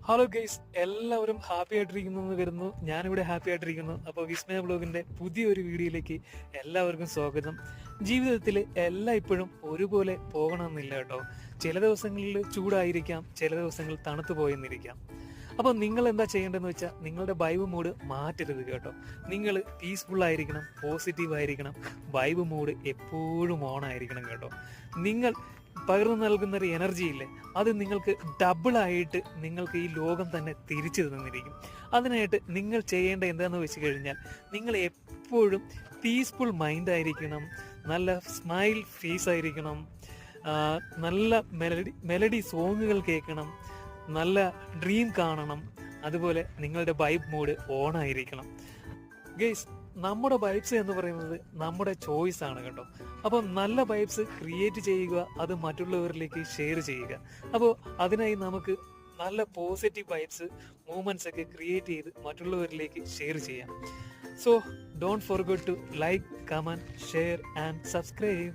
Hello guys, എല്ലാവരും happy ആയിട്ടിരിക്കുന്നു എന്ന് കരുതുന്നു. ഞാനിവിടെ ഹാപ്പി ആയിട്ടിരിക്കുന്നു. അപ്പോൾ വിസ്മയ ബ്ലോഗിന്റെ പുതിയൊരു വീഡിയോയിലേക്ക് എല്ലാവർക്കും സ്വാഗതം. ജീവിതത്തിൽ എല്ലാം ഇപ്പോഴും ഒരുപോലെ പോകണമെന്നില്ല കേട്ടോ. ചില ദിവസങ്ങളിൽ ചൂടായിരിക്കാം, ചില ദിവസങ്ങൾ തണുത്തു പോയെന്നിരിക്കാം. അപ്പോൾ നിങ്ങൾ എന്താ ചെയ്യേണ്ടതെന്ന് വെച്ചാൽ നിങ്ങളുടെ വൈബ് മൂഡ് മാറ്റരുത് കേട്ടോ. നിങ്ങൾ പീസ്ഫുൾ ആയിരിക്കണം, പോസിറ്റീവ് ആയിരിക്കണം, വൈബ് മൂഡ് എപ്പോഴും ഓൺ ആയിരിക്കണം കേട്ടോ. നിങ്ങൾ പകർന്നു നൽകുന്ന ഒരു എനർജി ഇല്ലേ, അത് നിങ്ങൾക്ക് ഡബിളായിട്ട് നിങ്ങൾക്ക് ഈ ലോകം തന്നെ തിരിച്ചു തന്നിരിക്കും. അതിനായിട്ട് നിങ്ങൾ ചെയ്യേണ്ട എന്താണെന്ന് വെച്ച് കഴിഞ്ഞാൽ, നിങ്ങൾ എപ്പോഴും പീസ്ഫുൾ മൈൻഡ് ആയിരിക്കണം, നല്ല സ്മൈൽ ഫേസ് ആയിരിക്കണം, നല്ല മെലഡി സോങ്ങുകൾ കേൾക്കണം, നല്ല ഡ്രീം കാണണം, അതുപോലെ നിങ്ങളുടെ വൈബ് മൂഡ് ഓൺ ആയിരിക്കണം. ഗൈസ്, നമ്മുടെ വൈബ്സ് എന്ന് പറയുന്നത് നമ്മുടെ ചോയ്സ് ആണ് കേട്ടോ. അപ്പോൾ നല്ല വൈബ്സ് ക്രിയേറ്റ് ചെയ്യുക, അത് മറ്റുള്ളവരിലേക്ക് ഷെയർ ചെയ്യുക. അപ്പോൾ അതിനായി നമുക്ക് നല്ല പോസിറ്റീവ് വൈബ്സ് മൂമെന്റ്സ് ഒക്കെ ക്രിയേറ്റ് ചെയ്ത് മറ്റുള്ളവരിലേക്ക് ഷെയർ ചെയ്യാം. So don't forget to like, comment, share and subscribe.